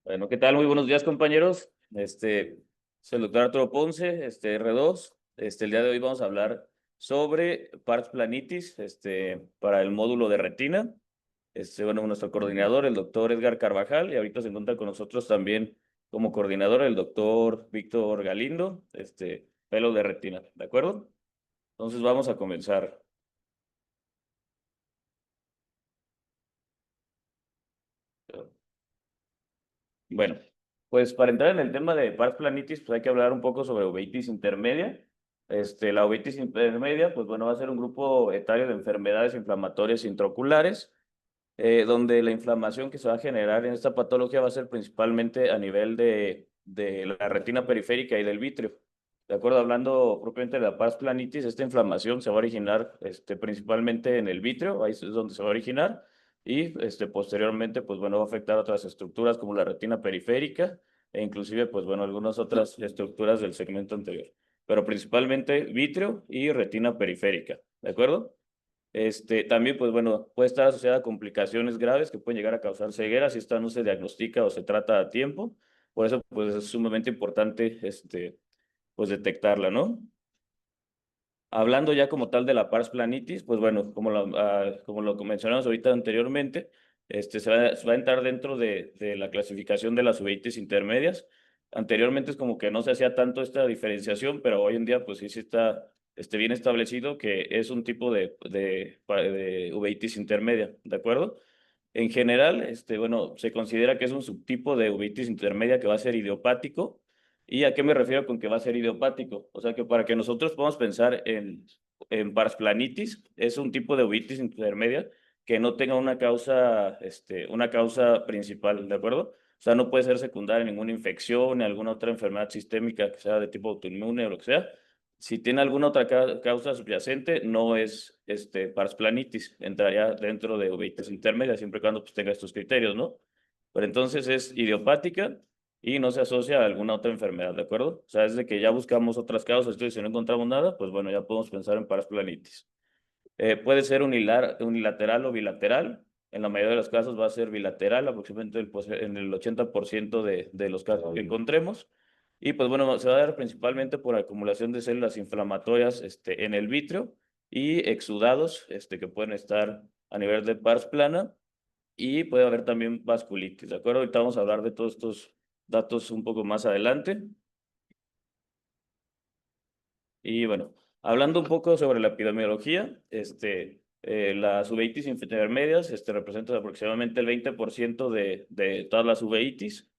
Bueno, ¿qué tal? Muy buenos días, compañeros. Soy el doctor Arturo Ponce, R2. El día de hoy vamos a hablar sobre pars planitis, para el módulo de retina. Bueno, nuestro coordinador, el doctor Edgar Carvajal, y ahorita se encuentra con nosotros también como coordinador el doctor Víctor Galindo, fellow de retina, ¿de acuerdo? Entonces vamos a comenzar. Bueno, pues para entrar en el tema de pars planitis, pues hay que hablar un poco sobre uveitis intermedia. La uveitis intermedia, pues bueno, va a ser un grupo etario de enfermedades inflamatorias intraoculares, donde la inflamación que se va a generar en esta patología va a ser principalmente a nivel de la retina periférica y del vítreo. De acuerdo, hablando propiamente de la pars planitis, esta inflamación se va a originar principalmente en el vítreo, ahí es donde se va a originar, y posteriormente, pues bueno, va a afectar otras estructuras como la retina periférica e inclusive, pues bueno, algunas otras estructuras del segmento anterior, pero principalmente vítreo y retina periférica, ¿de acuerdo? También, pues bueno, puede estar asociada a complicaciones graves que pueden llegar a causar ceguera si esta no se diagnostica o se trata a tiempo. Por eso, pues es sumamente importante, pues detectarla, ¿no? Hablando ya como tal de la pars planitis, pues bueno, como lo mencionamos ahorita anteriormente, se va a entrar dentro de la clasificación de las uveitis intermedias. Anteriormente es como que no se hacía tanto esta diferenciación, pero hoy en día pues sí está bien establecido que es un tipo de uveitis intermedia, ¿de acuerdo? En general, bueno, se considera que es un subtipo de uveitis intermedia que va a ser idiopático. ¿Y a qué me refiero con que va a ser idiopático? O sea que para que nosotros podamos pensar en parsplanitis, es un tipo de uveitis intermedia que no tenga una causa principal, ¿de acuerdo? O sea, no puede ser secundaria a ninguna infección, ni alguna otra enfermedad sistémica que sea de tipo autoinmune o lo que sea. Si tiene alguna otra causa subyacente, no es parsplanitis, entraría dentro de uveitis intermedia, siempre y cuando pues, tenga estos criterios, ¿no? Pero entonces es idiopática y no se asocia a alguna otra enfermedad, ¿de acuerdo? O sea, desde que ya buscamos otras causas, y si no encontramos nada, pues bueno, ya podemos pensar en parsplanitis. Puede ser unilateral o bilateral. En la mayoría de los casos va a ser bilateral, aproximadamente en el 80% de los casos que encontremos. Y pues bueno, se va a dar principalmente por acumulación de células inflamatorias en el vítreo y exudados que pueden estar a nivel de pars plana y puede haber también vasculitis, ¿de acuerdo? Ahorita vamos a hablar de todos estos datos un poco más adelante. Y bueno, hablando un poco sobre la epidemiología, las uveitis intermedias representan aproximadamente el 20% de todas las uveitis.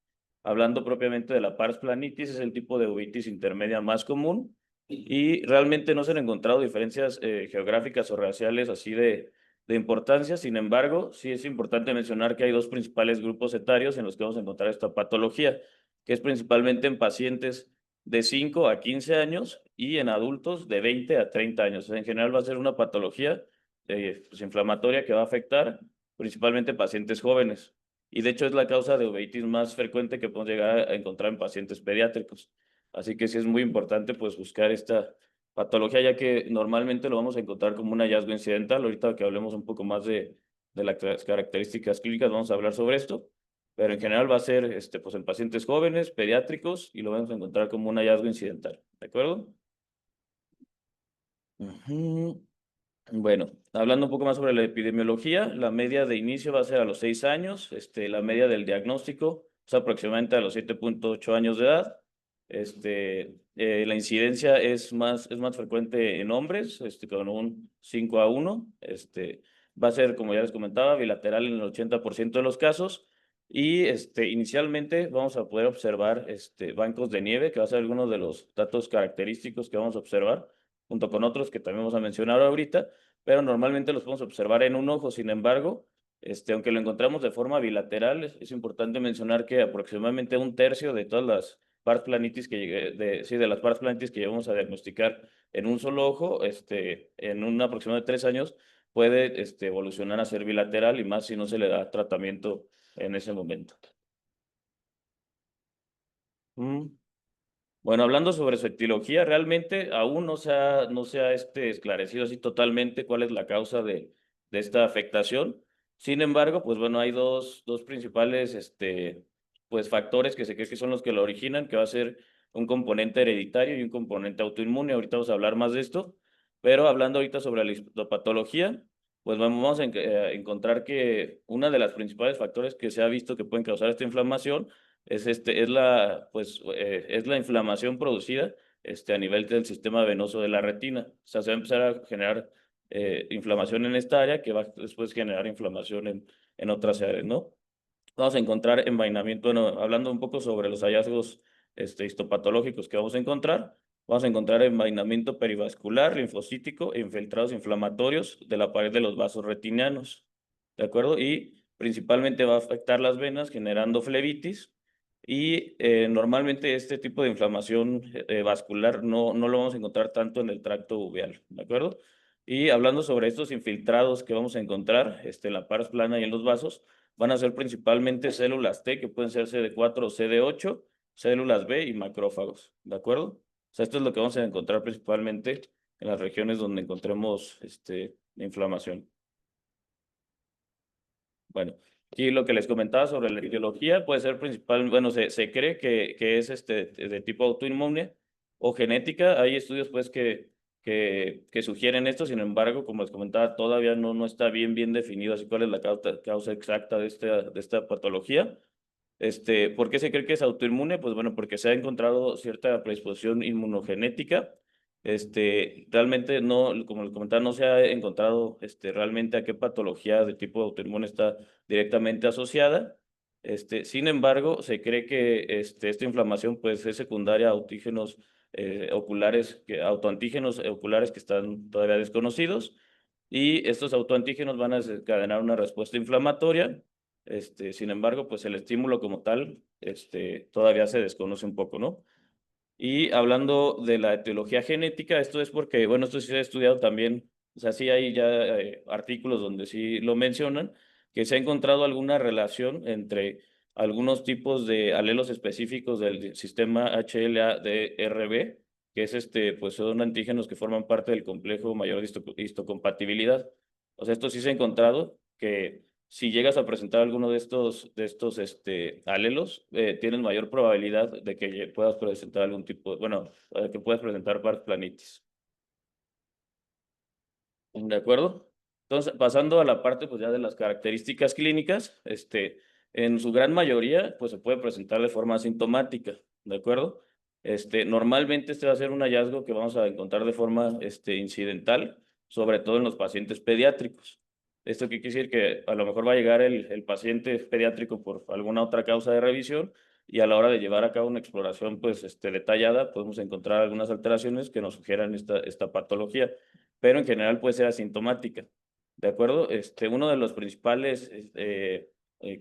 Hablando propiamente de la pars planitis, es el tipo de uveitis intermedia más común y realmente no se han encontrado diferencias geográficas o raciales así de importancia. Sin embargo, sí es importante mencionar que hay dos principales grupos etarios en los que vamos a encontrar esta patología, que es principalmente en pacientes de 5 a 15 años y en adultos de 20 a 30 años. En general va a ser una patología pues, inflamatoria que va a afectar principalmente pacientes jóvenes. Y de hecho es la causa de uveitis más frecuente que podemos llegar a encontrar en pacientes pediátricos. Así que sí es muy importante pues buscar esta patología, ya que normalmente lo vamos a encontrar como un hallazgo incidental. Ahorita que hablemos un poco más de las características clínicas, vamos a hablar sobre esto, pero en general va a ser pues en pacientes jóvenes, pediátricos, y lo vamos a encontrar como un hallazgo incidental, ¿de acuerdo? Ujú. Bueno, hablando un poco más sobre la epidemiología, la media de inicio va a ser a los 6 años, la media del diagnóstico es aproximadamente a los 7,8 años de edad. La incidencia es más frecuente en hombres, con un 5 a 1. Va a ser, como ya les comentaba, bilateral en el 80% de los casos. Y inicialmente vamos a poder observar bancos de nieve, que va a ser alguno de los datos característicos que vamos a observar, junto con otros que también vamos a mencionar ahorita, pero normalmente los podemos observar en un ojo. Sin embargo, aunque lo encontramos de forma bilateral, es importante mencionar que aproximadamente un tercio de todas las pars planitis sí, de las pars planitis que llevamos a diagnosticar en un solo ojo, en un aproximado de 3 años, puede evolucionar a ser bilateral y más si no se le da tratamiento en ese momento. Mm. Bueno, hablando sobre su etiología, realmente aún no se ha esclarecido así totalmente cuál es la causa de esta afectación. Sin embargo, pues bueno, hay dos principales pues factores que se cree que son los que lo originan, que va a ser un componente hereditario y un componente autoinmune. Ahorita vamos a hablar más de esto, pero hablando ahorita sobre la histopatología, pues vamos a encontrar que una de las principales factores que se ha visto que pueden causar esta inflamación es la inflamación producida a nivel del sistema venoso de la retina. O sea, se va a empezar a generar inflamación en esta área que va a después generar inflamación en otras áreas, ¿no? Vamos a encontrar envainamiento, bueno, hablando un poco sobre los hallazgos histopatológicos que vamos a encontrar envainamiento perivascular, linfocítico e infiltrados inflamatorios de la pared de los vasos retinianos, ¿de acuerdo? Y principalmente va a afectar las venas generando flebitis y normalmente este tipo de inflamación vascular no lo vamos a encontrar tanto en el tracto uveal, ¿de acuerdo? Y hablando sobre estos infiltrados que vamos a encontrar en la pars plana y en los vasos, van a ser principalmente células T, que pueden ser CD4 o CD8, células B y macrófagos, ¿de acuerdo? O sea, esto es lo que vamos a encontrar principalmente en las regiones donde encontremos la inflamación. Bueno, aquí lo que les comentaba sobre la etiología puede ser principal, bueno, se cree que es de tipo autoinmune o genética. Hay estudios pues que sugieren esto, sin embargo, como les comentaba, todavía no está bien definido así cuál es la causa exacta de esta patología. ¿Por qué se cree que es autoinmune? Pues bueno, porque se ha encontrado cierta predisposición inmunogenética. Realmente no, como les comentaba, no se ha encontrado realmente a qué patología de tipo autoinmune está directamente asociada. Sin embargo, se cree que esta inflamación pues, es secundaria a antígenos autoantígenos oculares que están todavía desconocidos. Y estos autoantígenos van a desencadenar una respuesta inflamatoria. Sin embargo, pues el estímulo como tal, todavía se desconoce un poco, ¿no? Y hablando de la etiología genética, esto es porque, bueno, esto sí se ha estudiado también, o sea, sí hay ya artículos donde sí lo mencionan, que se ha encontrado alguna relación entre algunos tipos de alelos específicos del sistema HLA-DRB, que es pues son antígenos que forman parte del complejo mayor de histocompatibilidad. O sea, esto sí se ha encontrado que si llegas a presentar alguno de estos alelos, tienes mayor probabilidad de que puedas presentar algún tipo, bueno, que puedas presentar Barth planitis. ¿De acuerdo? Entonces, pasando a la parte, pues ya de las características clínicas, en su gran mayoría, pues se puede presentar de forma asintomática, ¿de acuerdo? Normalmente va a ser un hallazgo que vamos a encontrar de forma, incidental, sobre todo en los pacientes pediátricos. Esto qué quiere decir que a lo mejor va a llegar el paciente pediátrico por alguna otra causa de revisión y a la hora de llevar a cabo una exploración, pues, detallada, podemos encontrar algunas alteraciones que nos sugieran esta patología, pero en general puede ser asintomática, ¿de acuerdo? Uno de los principales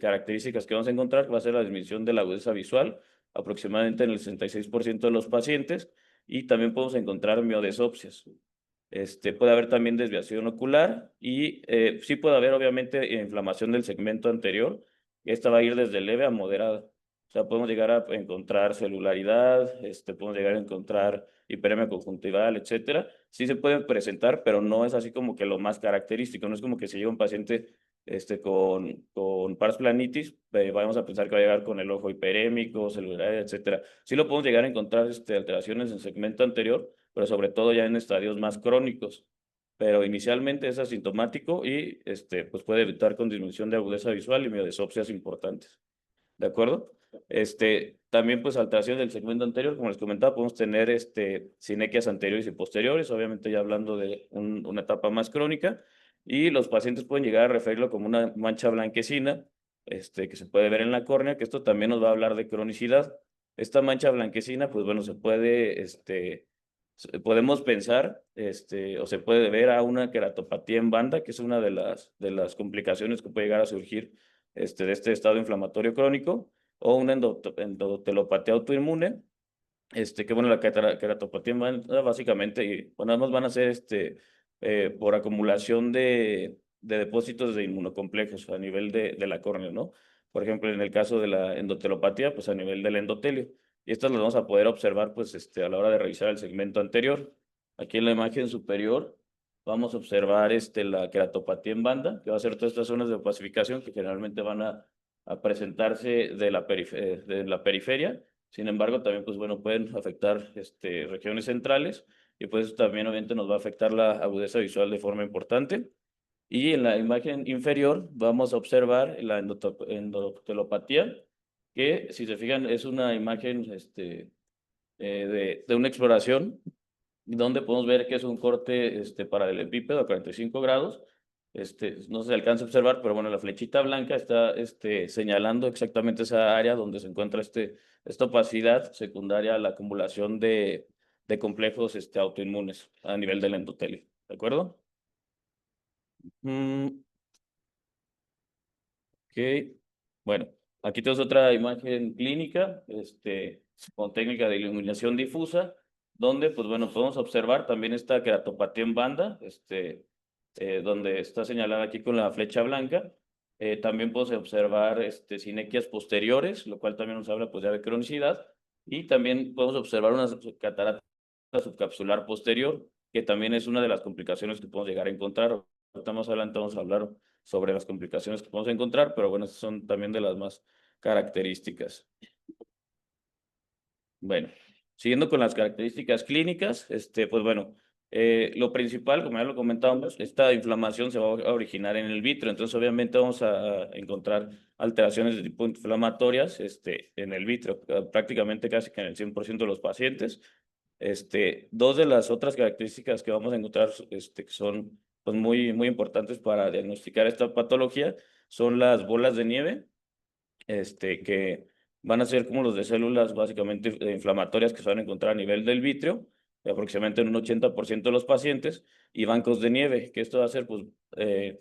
características que vamos a encontrar va a ser la disminución de la agudeza visual, aproximadamente en el 66% de los pacientes, y también podemos encontrar miodesopsias. Puede haber también desviación ocular y sí puede haber obviamente inflamación del segmento anterior. Esta va a ir desde leve a moderada. O sea, podemos llegar a encontrar celularidad, podemos llegar a encontrar hiperemia conjuntival, etcétera. Sí se pueden presentar, pero no es así como que lo más característico. No es como que si llega un paciente con pars planitis, vamos a pensar que va a llegar con el ojo hiperémico, celular, etcétera. Sí lo podemos llegar a encontrar alteraciones en segmento anterior, pero sobre todo ya en estadios más crónicos. Pero inicialmente es asintomático y pues puede evitar con disminución de agudeza visual y miodesopsias importantes. ¿De acuerdo? También pues alteraciones del segmento anterior, como les comentaba, podemos tener sinequias anteriores y posteriores, obviamente ya hablando de una etapa más crónica, y los pacientes pueden llegar a referirlo como una mancha blanquecina, que se puede ver en la córnea, que esto también nos va a hablar de cronicidad. Esta mancha blanquecina, pues bueno, podemos pensar, o se puede ver a una queratopatía en banda, que es una de las complicaciones que puede llegar a surgir de este estado inflamatorio crónico, o una endotelopatía autoinmune, que bueno, la queratopatía en banda básicamente, y bueno, además van a ser por acumulación de depósitos de inmunocomplejos a nivel de la córnea, ¿no? Por ejemplo, en el caso de la endotelopatía, pues a nivel del endotelio. Y estas las vamos a poder observar, pues, a la hora de revisar el segmento anterior. Aquí en la imagen superior vamos a observar la queratopatía en banda, que va a ser todas estas zonas de opacificación que generalmente van a a presentarse de la periferia. Sin embargo, también, pues bueno, pueden afectar regiones centrales y pues también obviamente nos va a afectar la agudeza visual de forma importante. Y en la imagen inferior vamos a observar la endoteliopatía, que si se fijan es una imagen de una exploración, donde podemos ver que es un corte paralelepípedo a 45 grados. No se alcanza a observar, pero bueno, la flechita blanca está señalando exactamente esa área donde se encuentra esta opacidad secundaria a la acumulación de complejos autoinmunes a nivel del endotelio. ¿De acuerdo? Mm, ok. Bueno, aquí tenemos otra imagen clínica, con técnica de iluminación difusa, donde, pues bueno, podemos observar también esta queratopatía en banda, donde está señalada aquí con la flecha blanca. También podemos observar sinequias posteriores, lo cual también nos habla pues ya de cronicidad. Y también podemos observar una catarata subcapsular posterior, que también es una de las complicaciones que podemos llegar a encontrar. Ahorita más adelante vamos a hablar sobre las complicaciones que podemos encontrar, pero bueno, estas son también de las más características. Bueno, siguiendo con las características clínicas, pues bueno, lo principal, como ya lo comentábamos, esta inflamación se va a originar en el vítreo, entonces obviamente vamos a encontrar alteraciones de tipo inflamatorias en el vítreo, prácticamente casi que en el 100% de los pacientes. Dos de las otras características que vamos a encontrar que son pues, muy importantes para diagnosticar esta patología son las bolas de nieve, que van a ser como los de células básicamente inflamatorias que se van a encontrar a nivel del vítreo, aproximadamente en un 80% de los pacientes, y bancos de nieve, que esto va a ser pues,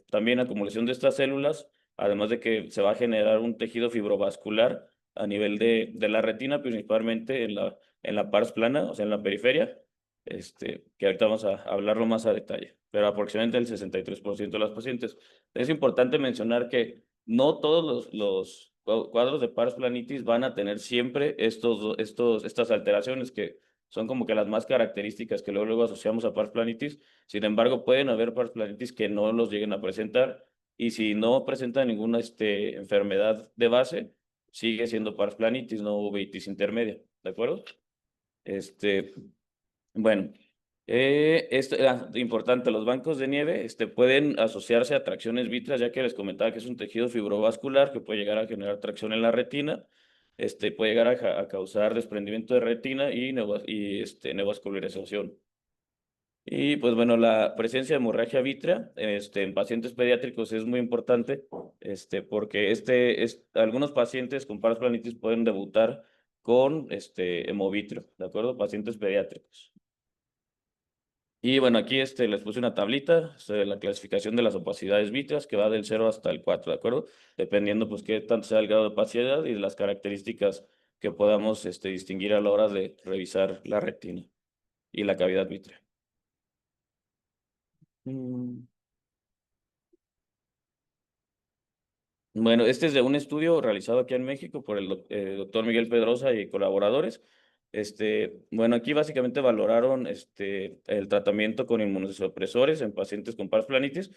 también acumulación de estas células, además de que se va a generar un tejido fibrovascular a nivel de la retina, principalmente en la pars plana, o sea, en la periferia, que ahorita vamos a hablarlo más a detalle, pero aproximadamente el 63% de los pacientes. Es importante mencionar que no todos los cuadros de pars planitis van a tener siempre estas alteraciones que son como que las más características que luego asociamos a pars planitis. Sin embargo, pueden haber pars planitis que no los lleguen a presentar y si no presentan ninguna enfermedad de base, sigue siendo pars planitis, no uveitis intermedia. ¿De acuerdo? Este, bueno, importante, los bancos de nieve pueden asociarse a tracciones vítreas, ya que les comentaba que es un tejido fibrovascular que puede llegar a generar tracción en la retina, puede llegar a causar desprendimiento de retina y neovascularización. Y pues bueno, la presencia de hemorragia vítrea en pacientes pediátricos es muy importante, porque algunos pacientes con pars planitis pueden debutar con hemovitrio, ¿de acuerdo? Pacientes pediátricos. Y bueno, aquí les puse una tablita sobre la clasificación de las opacidades vítreas que va del 0 hasta el 4, ¿de acuerdo? Dependiendo pues qué tanto sea el grado de opacidad y de las características que podamos distinguir a la hora de revisar la retina y la cavidad vítrea. Mm. Bueno, este es de un estudio realizado aquí en México por el doctor Miguel Pedrosa y colaboradores. Bueno, aquí básicamente valoraron el tratamiento con inmunosupresores en pacientes con pars planitis,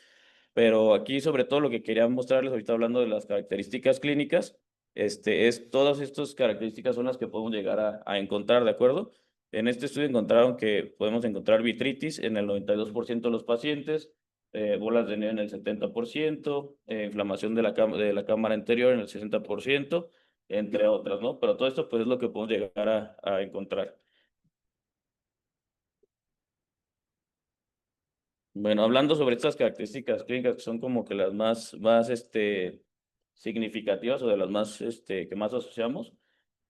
pero aquí sobre todo lo que quería mostrarles ahorita hablando de las características clínicas, es todas estas características son las que podemos llegar a encontrar, ¿de acuerdo? En este estudio encontraron que podemos encontrar vitritis en el 92% de los pacientes, bolas de nieve en el 70%, inflamación de la cámara anterior en el 60%, entre otras, ¿no? Pero todo esto pues es lo que podemos llegar a encontrar. Bueno, hablando sobre estas características clínicas que son como que las más significativas o de las más que más asociamos,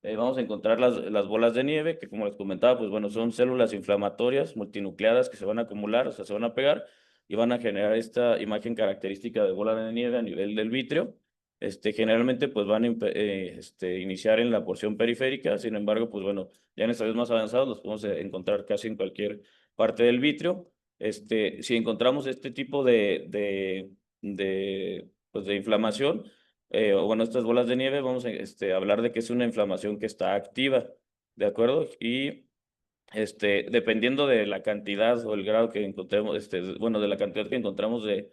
vamos a encontrar las bolas de nieve, que como les comentaba, pues bueno, son células inflamatorias multinucleadas que se van a acumular, o sea, se van a pegar y van a generar esta imagen característica de bola de nieve a nivel del vítreo. Generalmente pues van a iniciar en la porción periférica, sin embargo, pues bueno, ya en estadios más avanzados los podemos encontrar casi en cualquier parte del vítreo. Si encontramos este tipo pues, de inflamación, o bueno, estas bolas de nieve, vamos a hablar de que es una inflamación que está activa, ¿de acuerdo? Y dependiendo de la cantidad o el grado que encontremos, bueno, de la cantidad que encontramos de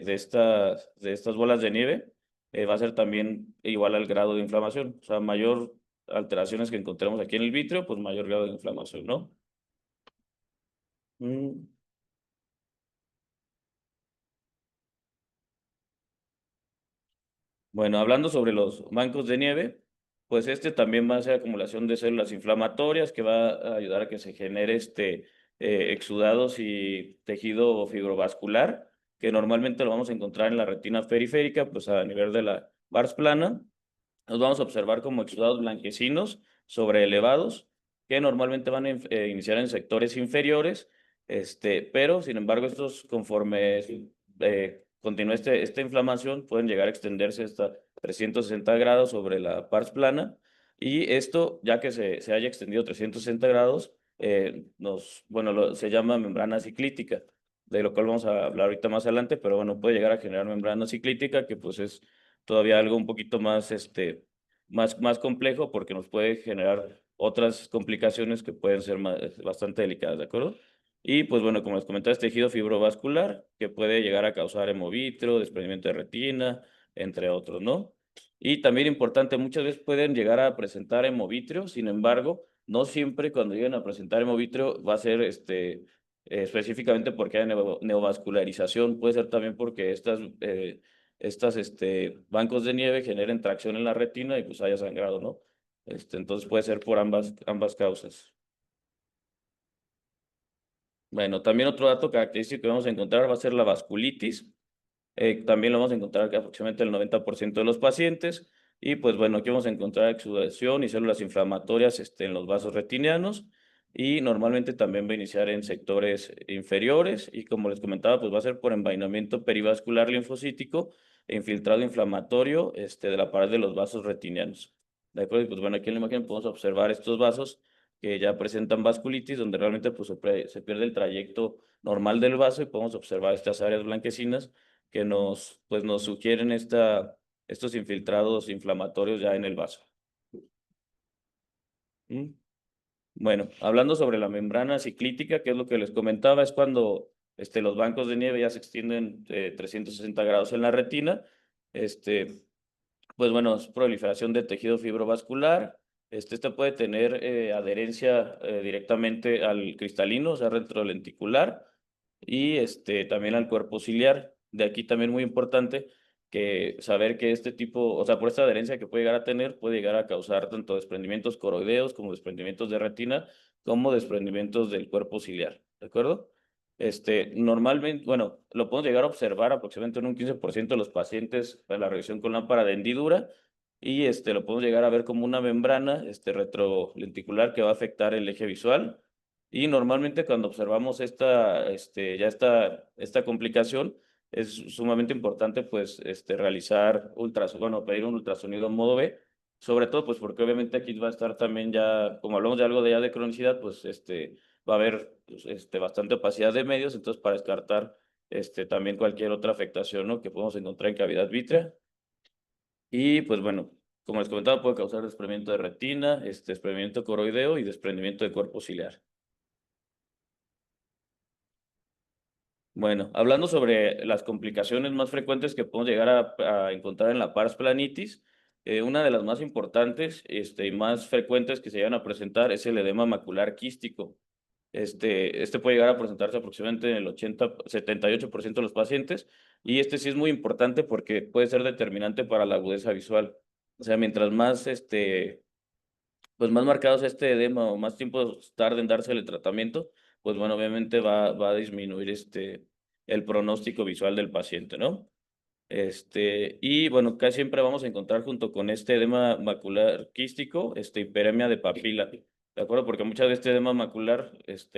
estas bolas de nieve, va a ser también igual al grado de inflamación. O sea, mayor alteraciones que encontremos aquí en el vítreo, pues mayor grado de inflamación, ¿no? Mm, Bueno, hablando sobre los bancos de nieve, pues este también va a ser acumulación de células inflamatorias que va a ayudar a que se genere exudados y tejido fibrovascular, que normalmente lo vamos a encontrar en la retina periférica, pues a nivel de la pars plana. Nos vamos a observar como exudados blanquecinos sobre elevados, que normalmente van a iniciar en sectores inferiores, pero sin embargo estos conforme continúe esta inflamación pueden llegar a extenderse hasta 360 grados sobre la pars plana, y esto ya que se haya extendido 360 grados, bueno, se llama membrana ciclítica, de lo cual vamos a hablar ahorita más adelante, pero bueno, puede llegar a generar membrana ciclítica, que pues es todavía algo un poquito más, más complejo, porque nos puede generar otras complicaciones que pueden ser bastante delicadas, ¿de acuerdo? Y pues bueno, como les comentaba, es tejido fibrovascular que puede llegar a causar hemovitro, desprendimiento de retina, entre otros, ¿no? Y también importante, muchas veces pueden llegar a presentar hemovitrio, sin embargo, no siempre cuando lleguen a presentar hemovitrio va a ser específicamente porque hay neovascularización, puede ser también porque estas bancos de nieve generen tracción en la retina y pues haya sangrado, ¿no? Entonces puede ser por ambas causas. Bueno, también otro dato característico que vamos a encontrar va a ser la vasculitis. También lo vamos a encontrar que aproximadamente el 90% de los pacientes. Y pues bueno, aquí vamos a encontrar exudación y células inflamatorias en los vasos retinianos. Y normalmente también va a iniciar en sectores inferiores. Y como les comentaba, pues va a ser por envainamiento perivascular linfocítico e infiltrado inflamatorio de la pared de los vasos retinianos. ¿De acuerdo? Y pues bueno, aquí en la imagen podemos observar estos vasos que ya presentan vasculitis, donde realmente pues, se pierde el trayecto normal del vaso, y podemos observar estas áreas blanquecinas que pues nos sugieren estos infiltrados inflamatorios ya en el vaso. ¿Mm? Bueno, hablando sobre la membrana ciclítica, que es lo que les comentaba, es cuando los bancos de nieve ya se extienden 360 grados en la retina. Este, pues bueno, es proliferación de tejido fibrovascular. Este puede tener adherencia directamente al cristalino, o sea, retrolenticular, y también al cuerpo ciliar. De aquí también muy importante que saber que este tipo, o sea, por esta adherencia que puede llegar a tener, puede llegar a causar tanto desprendimientos coroideos como desprendimientos de retina, como desprendimientos del cuerpo ciliar, ¿de acuerdo? Normalmente, bueno, lo podemos llegar a observar aproximadamente en un 15% de los pacientes en la revisión con lámpara de hendidura, y lo podemos llegar a ver como una membrana retrolenticular que va a afectar el eje visual. Y normalmente cuando observamos esta complicación, es sumamente importante pues realizar bueno, pedir un ultrasonido en modo B, sobre todo pues porque obviamente aquí va a estar también ya, como hablamos de algo de ya de cronicidad, pues va a haber pues, bastante opacidad de medios, entonces para descartar también cualquier otra afectación, ¿no?, que podemos encontrar en cavidad vítrea. Y pues bueno, como les comentaba, puede causar desprendimiento de retina, desprendimiento coroideo y desprendimiento de cuerpo ciliar. Bueno, hablando sobre las complicaciones más frecuentes que podemos llegar a encontrar en la pars planitis, una de las más importantes y más frecuentes que se llegan a presentar es el edema macular quístico. Este puede llegar a presentarse aproximadamente en el 78% de los pacientes, y este sí es muy importante porque puede ser determinante para la agudeza visual. O sea, mientras más, pues más marcado sea este edema o más tiempo tarde en darse el tratamiento, pues bueno, obviamente va a disminuir el pronóstico visual del paciente, ¿no? Y bueno, casi siempre vamos a encontrar junto con este edema macular quístico, hiperemia de papila, ¿de acuerdo? Porque muchas veces este edema macular,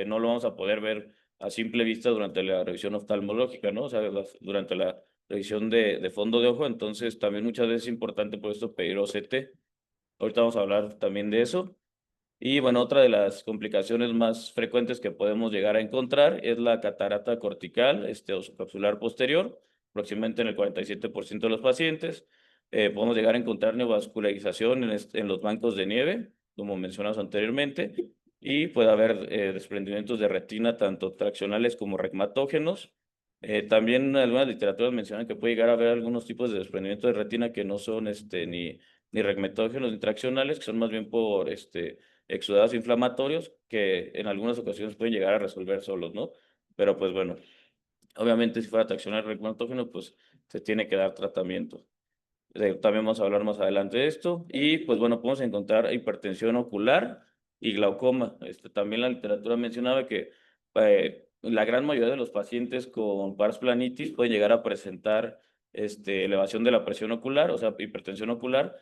no lo vamos a poder ver a simple vista durante la revisión oftalmológica, ¿no? O sea, durante la revisión de fondo de ojo, entonces también muchas veces es importante por esto pedir OCT. Ahorita vamos a hablar también de eso. Y bueno, otra de las complicaciones más frecuentes que podemos llegar a encontrar es la catarata cortical, o subcapsular posterior, aproximadamente en el 47% de los pacientes. Podemos llegar a encontrar neovascularización en los bancos de nieve, como mencionamos anteriormente, y puede haber desprendimientos de retina tanto traccionales como regmatógenos. También algunas literaturas mencionan que puede llegar a haber algunos tipos de desprendimiento de retina que no son ni regmetógenos ni traccionales, que son más bien por exudados inflamatorios, que en algunas ocasiones pueden llegar a resolver solos, ¿no? Pero pues bueno, obviamente si fuera traccional regmetógeno, pues se tiene que dar tratamiento. También vamos a hablar más adelante de esto. Y pues bueno, podemos encontrar hipertensión ocular y glaucoma. También la literatura mencionaba que la gran mayoría de los pacientes con pars planitis pueden llegar a presentar elevación de la presión ocular, o sea, hipertensión ocular,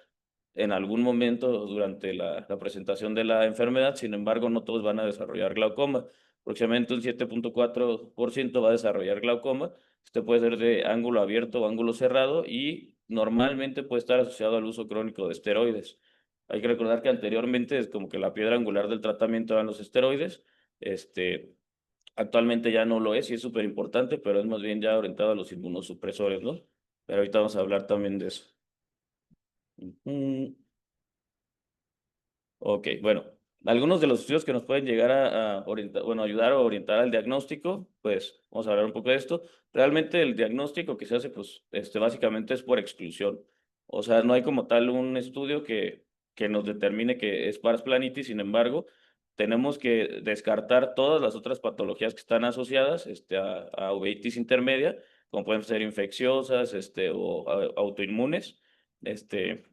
en algún momento durante la presentación de la enfermedad. Sin embargo, no todos van a desarrollar glaucoma. Aproximadamente un 7.4% va a desarrollar glaucoma. Este puede ser de ángulo abierto o ángulo cerrado y normalmente puede estar asociado al uso crónico de esteroides. Hay que recordar que anteriormente es como que la piedra angular del tratamiento eran los esteroides. Este, Actualmente ya no lo es y es súper importante, pero es más bien ya orientado a los inmunosupresores, ¿no? Pero ahorita vamos a hablar también de eso. Ujú. Ok, bueno, algunos de los estudios que nos pueden llegar a orientar, bueno, ayudar o orientar al diagnóstico, pues vamos a hablar un poco de esto. Realmente el diagnóstico que se hace, pues, básicamente es por exclusión. O sea, no hay como tal un estudio que nos determine que es pars planitis. Sin embargo, tenemos que descartar todas las otras patologías que están asociadas, a uveitis intermedia, como pueden ser infecciosas, o autoinmunes,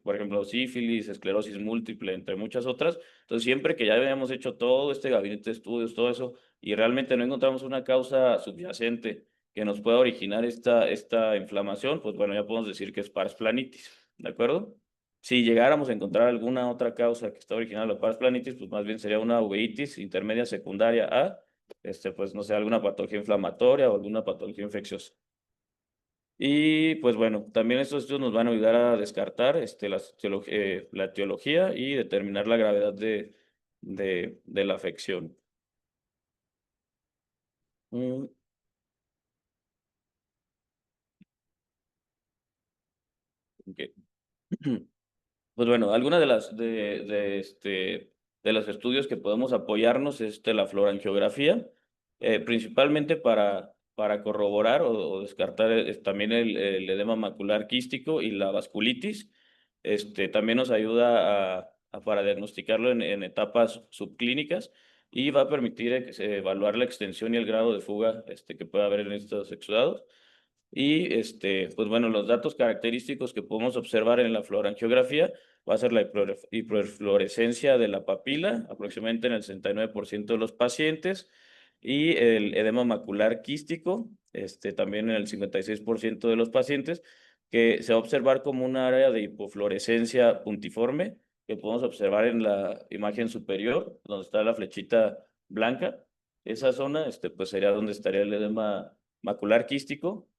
por ejemplo, sífilis, esclerosis múltiple, entre muchas otras. Entonces, siempre que ya habíamos hecho todo este gabinete de estudios, todo eso, y realmente no encontramos una causa subyacente que nos pueda originar esta inflamación, pues bueno, ya podemos decir que es pars planitis, ¿de acuerdo? Si llegáramos a encontrar alguna otra causa que está originando la pars planitis, pues más bien sería una uveitis intermedia secundaria a, pues no sé, alguna patología inflamatoria o alguna patología infecciosa. Y pues bueno, también estos estudios nos van a ayudar a descartar la etiología y determinar la gravedad de la afección. Mm, ok. Pues bueno, algunas de los estudios que podemos apoyarnos es la fluorangiografía, principalmente para corroborar o descartar también el edema macular quístico y la vasculitis. También nos ayuda para diagnosticarlo en etapas subclínicas y va a permitir evaluar la extensión y el grado de fuga que puede haber en estos exudados. Y pues bueno, los datos característicos que podemos observar en la fluorangiografía va a ser la hiperfluorescencia de la papila, aproximadamente en el 69% de los pacientes, y el edema macular quístico, también en el 56% de los pacientes, que se va a observar como un área de hipofluorescencia puntiforme, que podemos observar en la imagen superior, donde está la flechita blanca. Esa zona, pues sería donde estaría el edema macular quístico,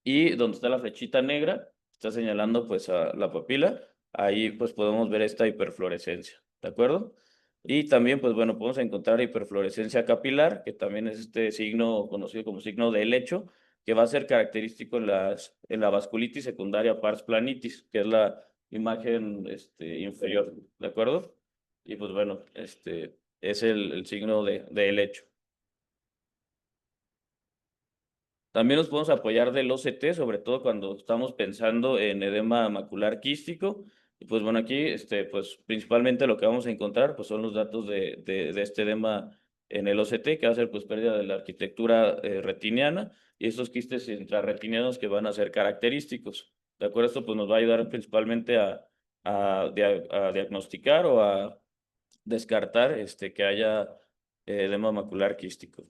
y donde está la flechita negra, está señalando pues a la papila, ahí pues podemos ver esta hiperfluorescencia, ¿de acuerdo? Y también pues bueno, podemos encontrar hiperfluorescencia capilar, que también es este signo conocido como signo de helecho, que va a ser característico en la vasculitis secundaria pars planitis, que es la imagen inferior, ¿de acuerdo? Y pues bueno, es el signo de helecho. También nos podemos apoyar del OCT, sobre todo cuando estamos pensando en edema macular quístico. Y pues bueno, aquí, pues principalmente lo que vamos a encontrar, pues son los datos de este edema en el OCT, que va a ser pues pérdida de la arquitectura retiniana y estos quistes intrarretinianos que van a ser característicos. ¿De acuerdo? Esto pues nos va a ayudar principalmente a diagnosticar o a descartar que haya edema macular quístico.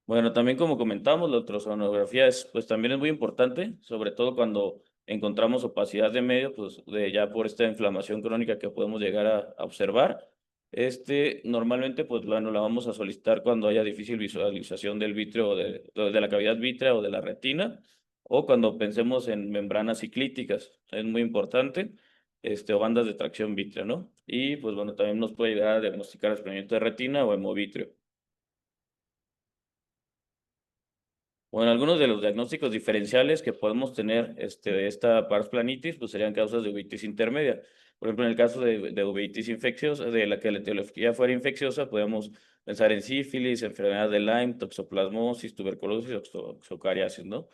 Bueno, también como comentamos, la ultrasonografía pues también es muy importante, sobre todo cuando encontramos opacidad de medio, pues ya por esta inflamación crónica que podemos llegar a observar. Normalmente, pues bueno, la vamos a solicitar cuando haya difícil visualización del vítreo, de la cavidad vítrea o de la retina, o cuando pensemos en membranas ciclíticas, es muy importante, o bandas de tracción vítrea, ¿no? Y pues bueno, también nos puede llegar a diagnosticar desprendimiento de retina o hemovítrea. Bueno, algunos de los diagnósticos diferenciales que podemos tener de esta pars planitis, pues serían causas de uveitis intermedia. Por ejemplo, en el caso de uveitis infecciosa, de la que la etiología fuera infecciosa, podemos pensar en sífilis, enfermedad de Lyme, toxoplasmosis, tuberculosis, o cariasis, ¿no?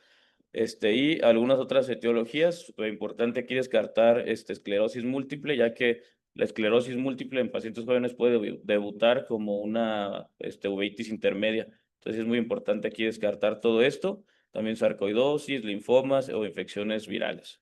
Y algunas otras etiologías, lo importante aquí descartar esclerosis múltiple, ya que la esclerosis múltiple en pacientes jóvenes puede debutar como una uveitis intermedia. Entonces es muy importante aquí descartar todo esto, también sarcoidosis, linfomas o infecciones virales.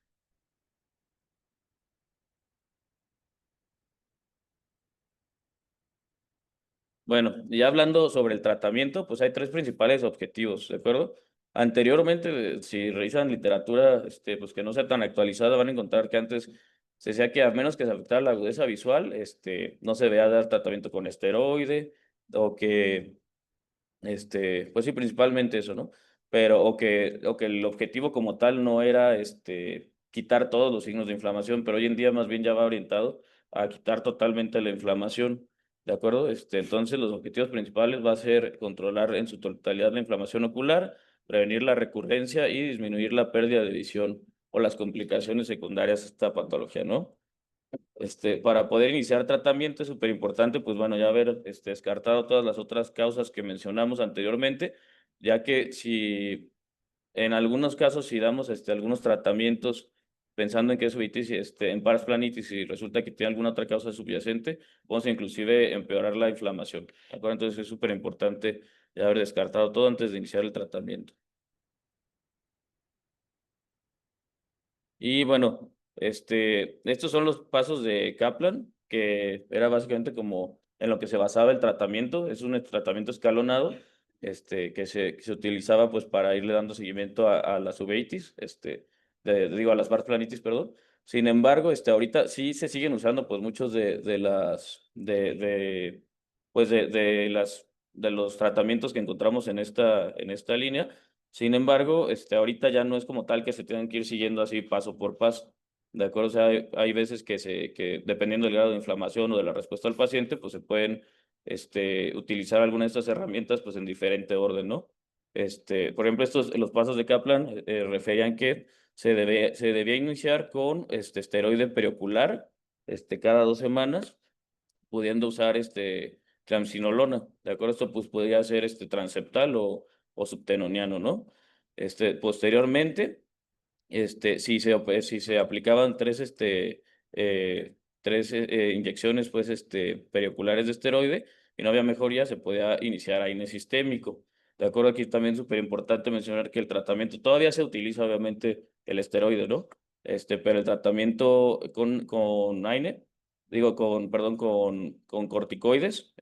Bueno, ya hablando sobre el tratamiento, pues hay tres principales objetivos, ¿de acuerdo? Anteriormente, si revisan literatura, pues que no sea tan actualizada, van a encontrar que antes se decía que a menos que se afectara la agudeza visual, no se debía dar tratamiento con esteroide, o que pues sí, principalmente eso, ¿no? Pero, o que el objetivo como tal no era, quitar todos los signos de inflamación, pero hoy en día más bien ya va orientado a quitar totalmente la inflamación, ¿de acuerdo? Entonces los objetivos principales va a ser controlar en su totalidad la inflamación ocular, prevenir la recurrencia y disminuir la pérdida de visión o las complicaciones secundarias a esta patología, ¿no? Para poder iniciar tratamiento es súper importante, pues bueno, ya haber descartado todas las otras causas que mencionamos anteriormente, ya que si en algunos casos, si damos algunos tratamientos pensando en que es uveitis, en pars planitis y resulta que tiene alguna otra causa subyacente, vamos a inclusive empeorar la inflamación, ¿de acuerdo? Entonces es súper importante ya haber descartado todo antes de iniciar el tratamiento. Y bueno, estos son los pasos de Kaplan, que era básicamente como en lo que se basaba el tratamiento. Es un tratamiento escalonado, que se utilizaba pues para irle dando seguimiento a las uveitis, digo, a las varflanitis, perdón. Sin embargo, ahorita sí se siguen usando pues muchos de las, pues de los tratamientos que encontramos en esta línea. Sin embargo, ahorita ya no es como tal que se tengan que ir siguiendo así paso por paso, ¿de acuerdo? O sea, hay veces que dependiendo del grado de inflamación o de la respuesta del paciente, pues se pueden, utilizar alguna de estas herramientas, pues en diferente orden, ¿no? Por ejemplo, los pasos de Kaplan referían que se debía iniciar con, esteroide periocular, cada 2 semanas, pudiendo usar triamcinolona, ¿de acuerdo? Esto pues podría ser transeptal o subtenoniano, ¿no? Posteriormente, si se aplicaban tres inyecciones pues perioculares de esteroide y no había mejoría, se podía iniciar AINE sistémico. De acuerdo, aquí también súper importante mencionar que el tratamiento todavía se utiliza obviamente el esteroide, ¿no? Pero el tratamiento con AINE, digo, perdón, con corticoides,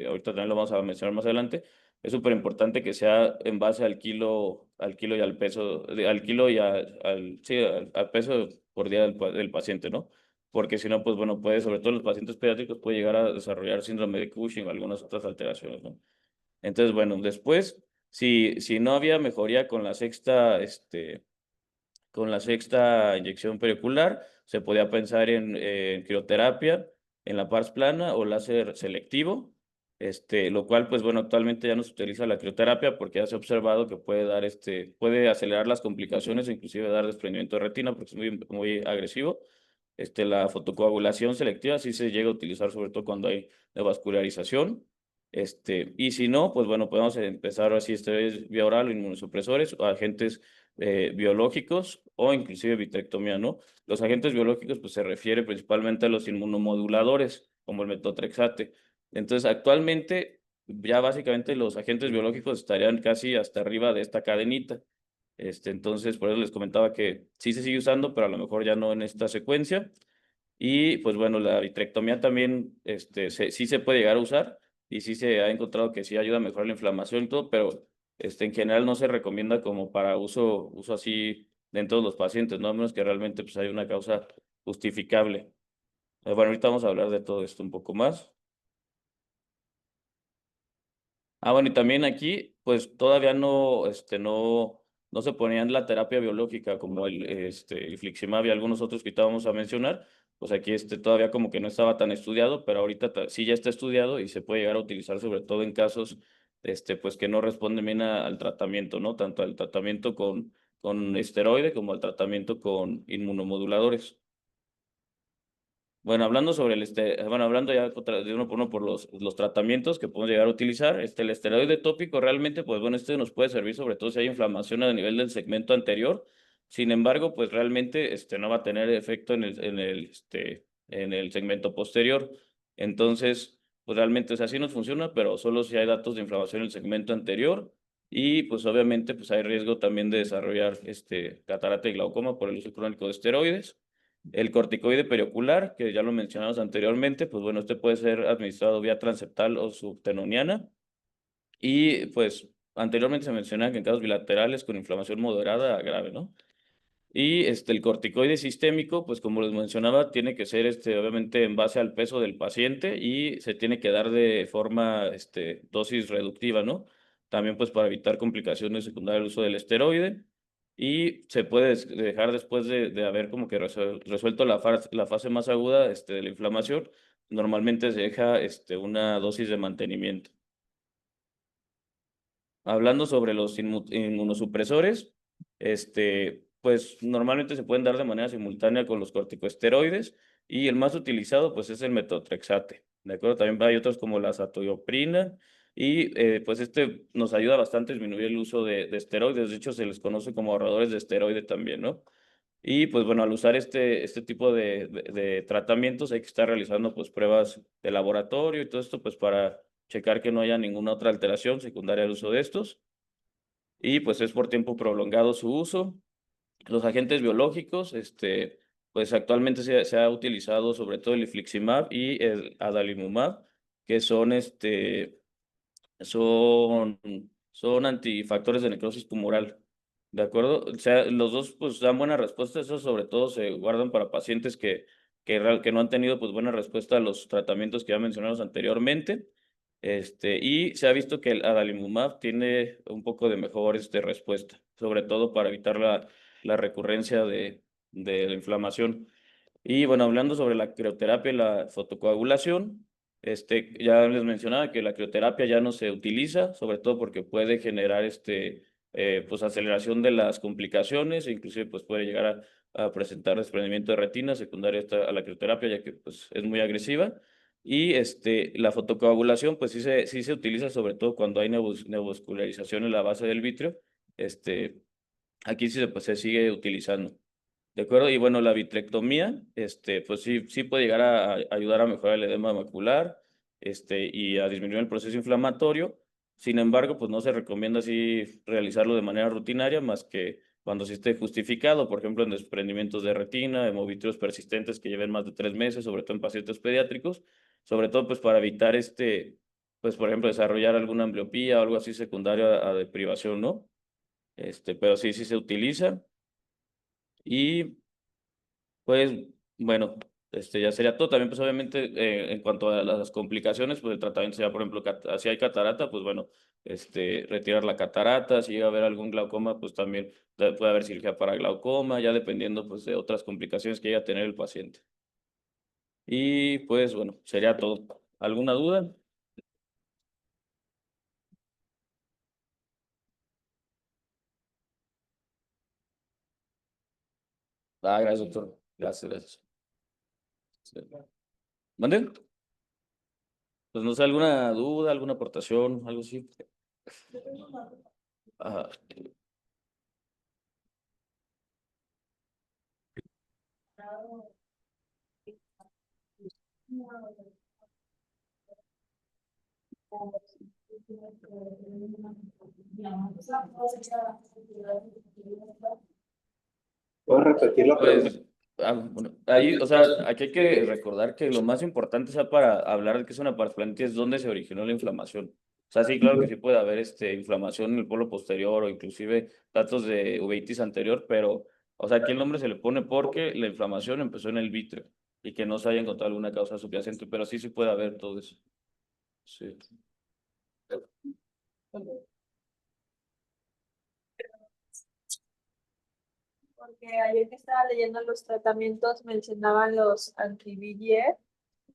ahorita también lo vamos a mencionar más adelante, es súper importante que sea en base al kilo y al peso, al kilo y sí, al peso por día del paciente, ¿no? Porque si no, pues bueno, sobre todo los pacientes pediátricos, puede llegar a desarrollar síndrome de Cushing o algunas otras alteraciones, ¿no? Entonces, bueno, después, si no había mejoría con la sexta inyección pericular, se podía pensar en crioterapia, en la pars plana o láser selectivo, lo cual, pues bueno, actualmente ya no se utiliza la crioterapia porque ya se ha observado que puede acelerar las complicaciones, inclusive dar desprendimiento de retina porque es muy, muy agresivo. La fotocoagulación selectiva sí se llega a utilizar sobre todo cuando hay nevascularización. Y si no, pues bueno, podemos empezar así, es vía oral o inmunosupresores o agentes biológicos o inclusive vitrectomía, ¿no? Los agentes biológicos pues se refiere principalmente a los inmunomoduladores, como el metotrexate. Entonces, actualmente ya básicamente los agentes biológicos estarían casi hasta arriba de esta cadenita. Entonces, por eso les comentaba que sí se sigue usando, pero a lo mejor ya no en esta secuencia. Y pues bueno, la vitrectomía también sí se puede llegar a usar y sí se ha encontrado que sí ayuda a mejorar la inflamación y todo, pero en general no se recomienda como para uso así en todos los pacientes, ¿no? A menos que realmente pues haya una causa justificable. Bueno, ahorita vamos a hablar de todo esto un poco más. Bueno, y también aquí, pues todavía no se ponían la terapia biológica como el infliximab y algunos otros que vamos a mencionar. Pues aquí todavía como que no estaba tan estudiado, pero ahorita sí ya está estudiado y se puede llegar a utilizar sobre todo en casos, pues que no responden bien al tratamiento, ¿no? Tanto al tratamiento con esteroide como al tratamiento con inmunomoduladores. Bueno, hablando sobre bueno, hablando ya de uno por uno por los tratamientos que podemos llegar a utilizar, el esteroide tópico realmente, pues bueno, nos puede servir sobre todo si hay inflamación a nivel del segmento anterior. Sin embargo, pues realmente no va a tener efecto en el segmento posterior. Entonces, pues realmente, o sea, sí nos funciona, pero solo si hay datos de inflamación en el segmento anterior. Y pues obviamente, pues hay riesgo también de desarrollar catarata y glaucoma por el uso crónico de esteroides. El corticoide periocular, que ya lo mencionamos anteriormente, pues bueno, este puede ser administrado vía transeptal o subtenoniana. Y pues anteriormente se menciona que en casos bilaterales con inflamación moderada a grave, ¿no? Y el corticoide sistémico, pues como les mencionaba, tiene que ser obviamente en base al peso del paciente y se tiene que dar de forma dosis reductiva, ¿no? También pues para evitar complicaciones secundarias del uso del esteroide. Y se puede dejar después de haber como que resuelto la fase más aguda de la inflamación. Normalmente se deja una dosis de mantenimiento. Hablando sobre los inmunosupresores, pues normalmente se pueden dar de manera simultánea con los corticosteroides y el más utilizado pues es el metotrexate, ¿de acuerdo? También hay otros como la azatioprina y pues nos ayuda bastante a disminuir el uso de esteroides, de hecho se les conoce como ahorradores de esteroide también, ¿no? Y pues bueno, al usar este tipo de tratamientos hay que estar realizando pues pruebas de laboratorio y todo esto pues para checar que no haya ninguna otra alteración secundaria al uso de estos. Y pues es por tiempo prolongado su uso. Los agentes biológicos, pues actualmente se ha utilizado sobre todo el infliximab y el adalimumab, que son, son antifactores de necrosis tumoral, ¿de acuerdo? O sea, los dos pues dan buena respuesta, eso sobre todo se guardan para pacientes que no han tenido pues buena respuesta a los tratamientos que ya mencionamos anteriormente, y se ha visto que el adalimumab tiene un poco de mejor respuesta, sobre todo para evitar la recurrencia de la inflamación. Y bueno, hablando sobre la crioterapia y la fotocoagulación, ya les mencionaba que la crioterapia ya no se utiliza, sobre todo porque puede generar pues aceleración de las complicaciones e inclusive pues puede llegar a presentar desprendimiento de retina secundario a la crioterapia, ya que pues es muy agresiva. Y la fotocoagulación pues sí se utiliza sobre todo cuando hay neovascularización en la base del vítreo. Aquí sí pues, se sigue utilizando. ¿De acuerdo? Y bueno, la vitrectomía, pues sí puede llegar a ayudar a mejorar el edema macular, y a disminuir el proceso inflamatorio. Sin embargo, pues no se recomienda así realizarlo de manera rutinaria, más que cuando sí esté justificado, por ejemplo, en desprendimientos de retina, hemovitreos persistentes que lleven más de 3 meses, sobre todo en pacientes pediátricos, sobre todo pues para evitar pues por ejemplo, desarrollar alguna ambliopía o algo así secundario a deprivación, ¿no? Pero sí se utiliza. Y pues bueno, ya sería todo. También, pues obviamente, en cuanto a las complicaciones, pues el tratamiento sería, por ejemplo, si hay catarata, pues bueno, retirar la catarata. Si llega a haber algún glaucoma, pues también puede haber cirugía para glaucoma, ya dependiendo, pues, de otras complicaciones que llegue a tener el paciente. Y pues bueno, sería todo. ¿Alguna duda? Ah, gracias, doctor. Gracias, gracias. Sí. ¿Mande? Pues no sé, ¿alguna duda, alguna aportación, algo así? Ajá. ¿Puedes repetir la pregunta? Pues, bueno, ahí, o sea, aquí hay que recordar que lo más importante, o sea, para hablar de qué es una parsplanitis es dónde se originó la inflamación. O sea, sí, claro que sí puede haber inflamación en el polo posterior o inclusive datos de uveitis anterior, pero, o sea, aquí el nombre se le pone porque la inflamación empezó en el vítreo y que no se haya encontrado alguna causa subyacente, pero sí puede haber todo eso. Sí. Porque ayer que estaba leyendo los tratamientos mencionaban los anti-VEGF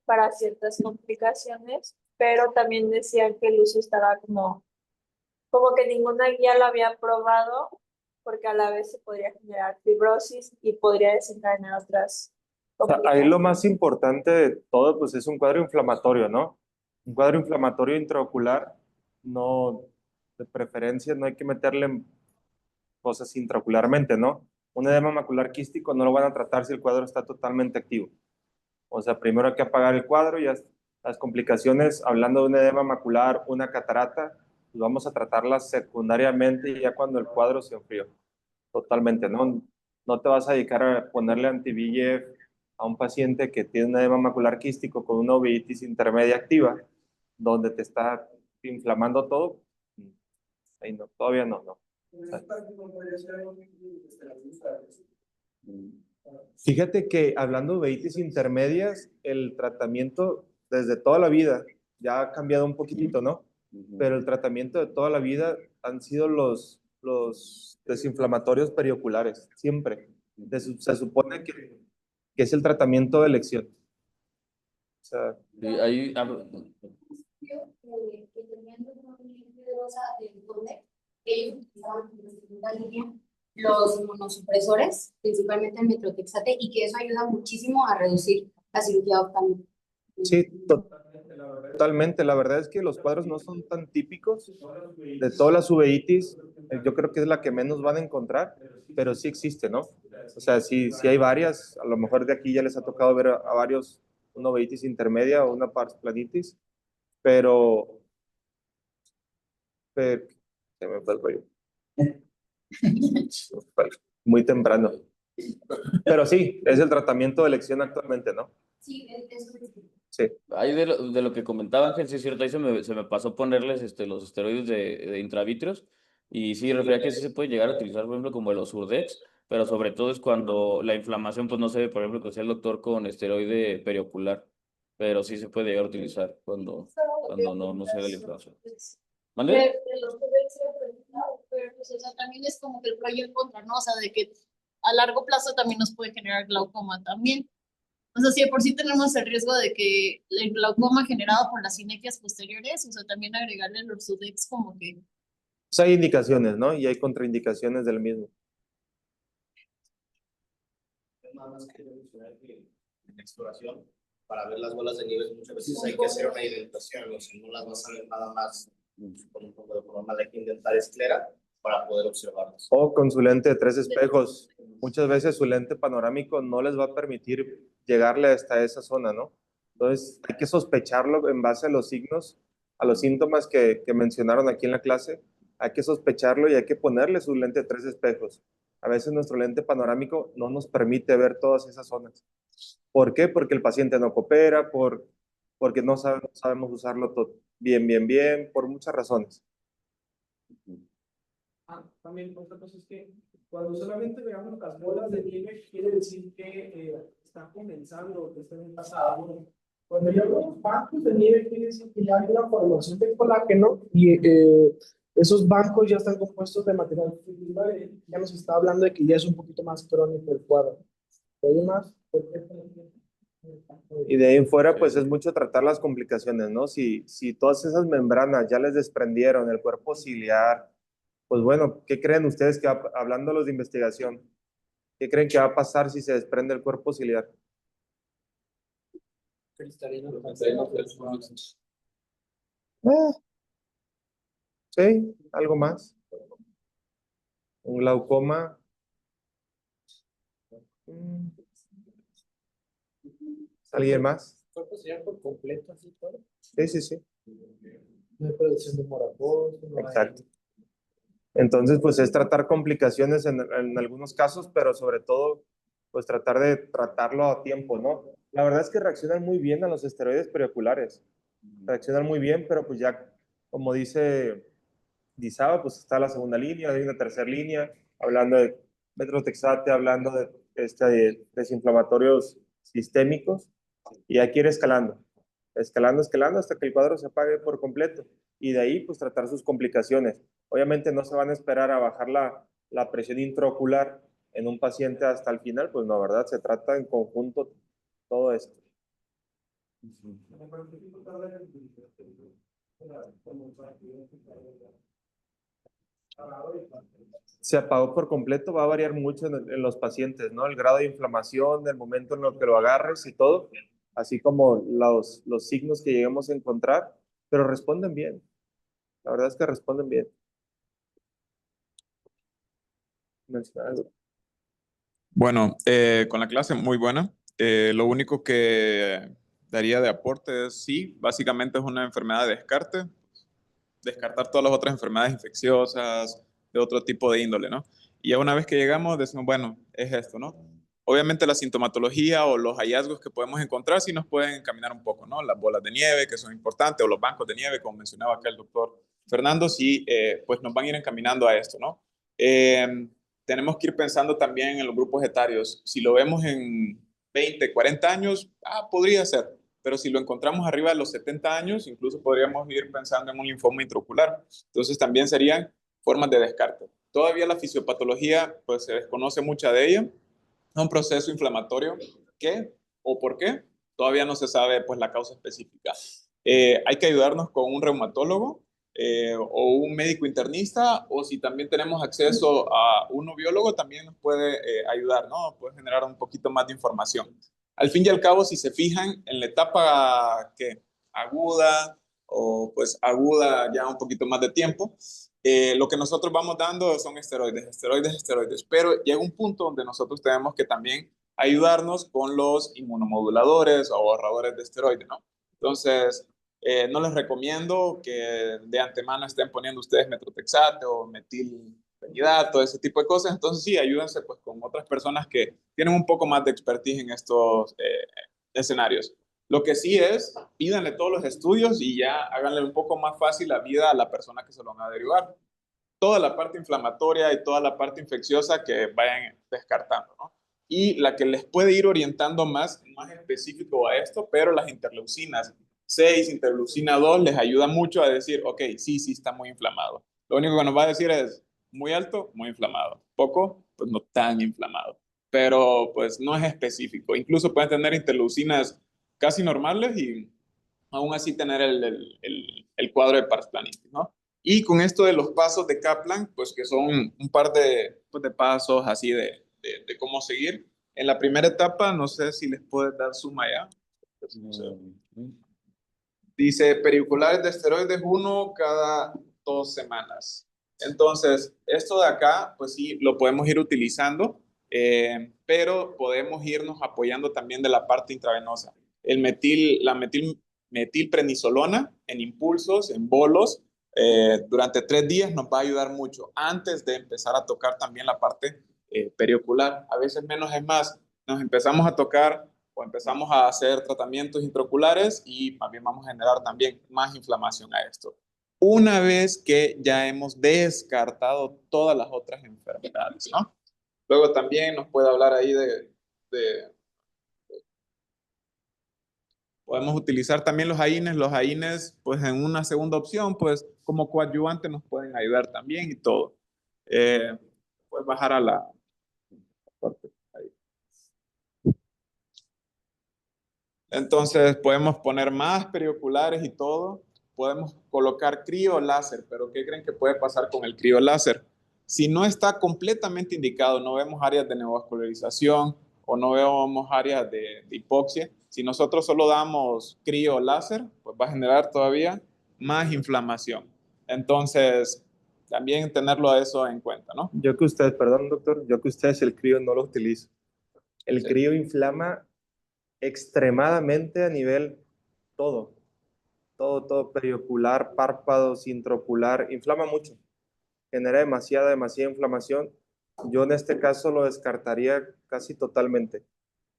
para ciertas complicaciones, pero también decían que el uso estaba como que ninguna guía lo había probado, porque a la vez se podría generar fibrosis y podría desencadenar O sea, ahí lo más importante de todo, pues es un cuadro inflamatorio, ¿no? Un cuadro inflamatorio intraocular, no, de preferencia, no hay que meterle cosas intraocularmente, ¿no? Un edema macular quístico no lo van a tratar si el cuadro está totalmente activo. O sea, primero hay que apagar el cuadro y las complicaciones, hablando de un edema macular, una catarata, pues vamos a tratarlas secundariamente ya cuando el cuadro se enfrió. Totalmente, ¿no? No te vas a dedicar a ponerle anti-VEGF a un paciente que tiene un edema macular quístico con una uveitis intermedia activa, donde te está inflamando todo. Ahí no, todavía no, no. Fíjate que hablando de uveitis intermedias, el tratamiento desde toda la vida ya ha cambiado un poquitito, ¿no? Pero el tratamiento de toda la vida han sido los desinflamatorios perioculares, siempre. Se supone que es el tratamiento de elección. O sea, ahí, que teniendo una línea fibrosa del donde ellos utilizaban en la segunda línea los inmunosupresores, principalmente el metrotexate, y que eso ayuda muchísimo a reducir la cirugía oftalmológica. sí, totalmente. La verdad es que los cuadros no son tan típicos. De todas las uveitis, yo creo que es la que menos van a encontrar, pero sí existe, ¿no? O sea, sí, sí hay varias. A lo mejor de aquí ya les ha tocado ver a varios una uveitis intermedia o una pars planitis, pero se me fue el rollo. Muy temprano. Pero sí, es el tratamiento de elección actualmente, ¿no? Sí, es Sí. ahí de lo que comentaba Ángel, sí es cierto, ahí se me pasó ponerles los esteroides de intravitreos y sí, refería que sí se puede llegar a utilizar, por ejemplo, como los Urdex, pero sobre todo es cuando la inflamación, pues no se ve, por ejemplo, que sea el doctor con esteroide periocular, pero sí se puede llegar a utilizar cuando no se ve la inflamación. ¿Vale? de los pero pues, o sea, también es como que el pro y el contra, ¿no? O sea, de que a largo plazo también nos puede generar glaucoma también. O sea, si de por sí tenemos el riesgo de que el glaucoma generado por las sinequias posteriores, o sea, también agregarle el Orsudex como que... Pues hay indicaciones, ¿no? Y hay contraindicaciones del mismo. Nada más que mencionar que en exploración, para ver las bolas de nieve, muchas veces hay que hacer una identificación, o sea, no las vas a ver nada más con un poco de formaldequín dental esclera para poder observarlas. O con su lente de 3 espejos. Muchas veces su lente panorámico no les va a permitir llegarle hasta esa zona, ¿no? Entonces hay que sospecharlo en base a los signos, a los síntomas que mencionaron aquí en la clase. Hay que sospecharlo y hay que ponerle su lente de 3 espejos. A veces nuestro lente panorámico no nos permite ver todas esas zonas. ¿Por qué? Porque el paciente no coopera, porque no sabemos usarlo bien, por muchas razones. También otra cosa es que cuando solamente veamos las bolas de nieve, quiere decir que está comenzando, que está en pasado. Cuando ya vemos bancos de nieve, quiere decir que ya hay una formación de colágeno y esos bancos ya están compuestos de material fibril. Ya nos está hablando de que ya es un poquito más crónico el cuadro. ¿Hay más? Y de ahí en fuera, pues es mucho tratar las complicaciones, ¿no? Si todas esas membranas ya les desprendieron el cuerpo ciliar, pues bueno, ¿qué creen ustedes que hablando los de investigación, qué creen que va a pasar si se desprende el cuerpo ciliar? Sí, algo más. Un glaucoma. ¿Alguien más? ¿Cuerpo sería por completo así todo? Sí. No hay producción de moratón. Exacto. Entonces, pues es tratar complicaciones en algunos casos, pero sobre todo, pues tratar de tratarlo a tiempo, ¿no? La verdad es que reaccionan muy bien a los esteroides perioculares. Reaccionan muy bien, pero pues ya, como dice Dizaba, pues está la segunda línea, hay una tercera línea, hablando de metrotexate, hablando de desinflamatorios sistémicos, y hay que ir escalando hasta que el cuadro se apague por completo, y de ahí pues tratar sus complicaciones. Obviamente no se van a esperar a bajar la presión intraocular en un paciente hasta el final, pues no, ¿verdad? Se trata en conjunto todo esto. Se apagó por completo, va a variar mucho en los pacientes, ¿no? El grado de inflamación, el momento en el que lo agarres y todo, así como los signos que lleguemos a encontrar, pero responden bien. La verdad es que responden bien. Mencionar algo. Bueno, con la clase muy buena. Lo único que daría de aporte es, sí, básicamente es una enfermedad de descarte, descartar todas las otras enfermedades infecciosas de otro tipo de índole, ¿no? Y ya una vez que llegamos, decimos, bueno, es esto, ¿no? Obviamente la sintomatología o los hallazgos que podemos encontrar sí nos pueden encaminar un poco, ¿no? Las bolas de nieve, que son importantes, o los bancos de nieve, como mencionaba acá el doctor Fernando, sí, pues nos van a ir encaminando a esto, ¿no? Tenemos que ir pensando también en los grupos etarios. Si lo vemos en 20, 40 años, podría ser, pero si lo encontramos arriba de los 70 años, incluso podríamos ir pensando en un linfoma intraocular. Entonces también serían formas de descarte. Todavía la fisiopatología, pues se desconoce mucha de ella. Es un proceso inflamatorio que, o por qué, todavía no se sabe pues la causa específica. Hay que ayudarnos con un reumatólogo o un médico internista, o si también tenemos acceso a un biólogo, también nos puede ayudar, ¿no? Puede generar un poquito más de información. Al fin y al cabo, si se fijan en la etapa que aguda o pues aguda ya un poquito más de tiempo, lo que nosotros vamos dando son esteroides, esteroides, esteroides, pero llega un punto donde nosotros tenemos que también ayudarnos con los inmunomoduladores o ahorradores de esteroides, ¿no? Entonces, no les recomiendo que de antemano estén poniendo ustedes metotrexate o metilfenidato, ese tipo de cosas. Entonces, sí, ayúdense pues con otras personas que tienen un poco más de expertise en estos escenarios. Lo que sí es, pídanle todos los estudios y ya háganle un poco más fácil la vida a la persona que se lo van a derivar. Toda la parte inflamatoria y toda la parte infecciosa que vayan descartando, ¿no? Y la que les puede ir orientando más específico a esto, pero las interleucinas 6, interleucina 2 les ayuda mucho a decir, ok, sí, sí está muy inflamado. Lo único que nos va a decir es muy alto, muy inflamado. Poco, pues no tan inflamado. Pero pues no es específico. Incluso pueden tener interleucinas casi normales y aún así tener el cuadro de pars planitis, ¿no? Y con esto de los pasos de Kaplan, pues que son un par pues, de pasos así de cómo seguir. En la primera etapa, no sé si les puedes dar suma ya. Dice periculares de esteroides 1 cada 2 semanas. Entonces, esto de acá, pues sí, lo podemos ir utilizando, pero podemos irnos apoyando también de la parte intravenosa. La metilprednisolona en impulsos, en bolos, durante 3 días nos va a ayudar mucho antes de empezar a tocar también la parte periocular. A veces menos es más. Nos empezamos a tocar o empezamos a hacer tratamientos intraoculares y también vamos a generar también más inflamación a esto. Una vez que ya hemos descartado todas las otras enfermedades, ¿no? Luego también nos puede hablar ahí podemos utilizar también los AINES. Los AINES, pues en una segunda opción, pues como coadyuvante nos pueden ayudar también y todo. Puedes bajar a la parte ahí. Entonces podemos poner más perioculares y todo. Podemos colocar crioláser, pero ¿qué creen que puede pasar con el crioláser? Si no está completamente indicado, no vemos áreas de neovascularización o no vemos áreas de hipoxia, si nosotros solo damos crioláser, pues va a generar todavía más inflamación. Entonces, también tenerlo eso en cuenta, ¿no? Perdón, doctor, yo que ustedes el crío no lo utilizo. El crío inflama extremadamente a nivel todo, periocular, párpados, intraocular, inflama mucho, genera demasiada inflamación. Yo en este caso lo descartaría casi totalmente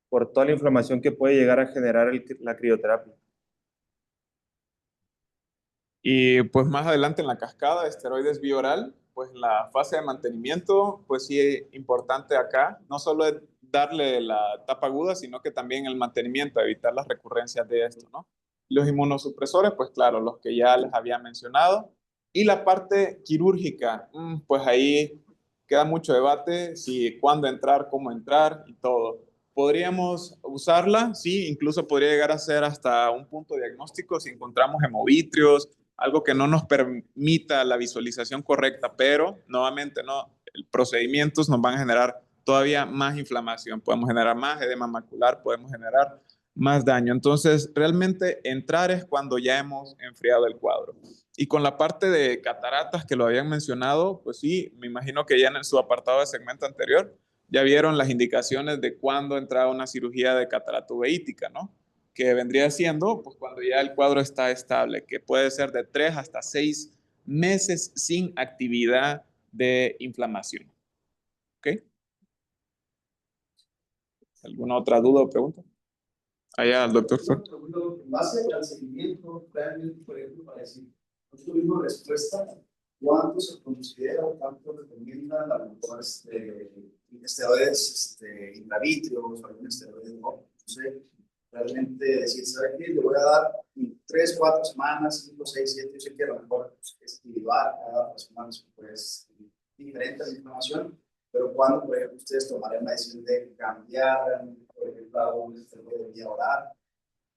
por toda la inflamación que puede llegar a generar la crioterapia. Y pues más adelante en la cascada de esteroides bioral, pues la fase de mantenimiento, pues sí es importante acá, no solo es darle la etapa aguda, sino que también el mantenimiento, evitar las recurrencias de esto, ¿no? Los inmunosupresores, pues claro, los que ya les había mencionado. Y la parte quirúrgica, pues ahí queda mucho debate, si cuándo entrar, cómo entrar y todo. Podríamos usarla, sí, incluso podría llegar a ser hasta un punto diagnóstico si encontramos hemovitrios, algo que no nos permita la visualización correcta, pero nuevamente no, los procedimientos nos van a generar todavía más inflamación, podemos generar más edema macular, podemos generar más daño. Entonces, realmente entrar es cuando ya hemos enfriado el cuadro. Y con la parte de cataratas que lo habían mencionado, pues sí, me imagino que ya en su apartado de segmento anterior ya vieron las indicaciones de cuándo entrar a una cirugía de catarata uveítica, ¿no? Que vendría siendo pues cuando ya el cuadro está estable, que puede ser de 3 hasta 6 meses sin actividad de inflamación. ¿Ok? ¿Alguna otra duda o pregunta? Allá, el doctor. En base al seguimiento, realmente, por ejemplo, para decir, no tuvimos respuesta, ¿cuánto se considera o cuánto recomienda la mejor esteroides intravítreos o algún esteroide? No sé, realmente decir, ¿sabe qué? Le voy a dar 3, 4 semanas, 5, 6, 7, yo sé que a lo mejor es individual, cada persona pues diferente la información, pero cuando, por ejemplo, ustedes tomarán la decisión de cambiar, por ejemplo, a un esteroide de vía oral,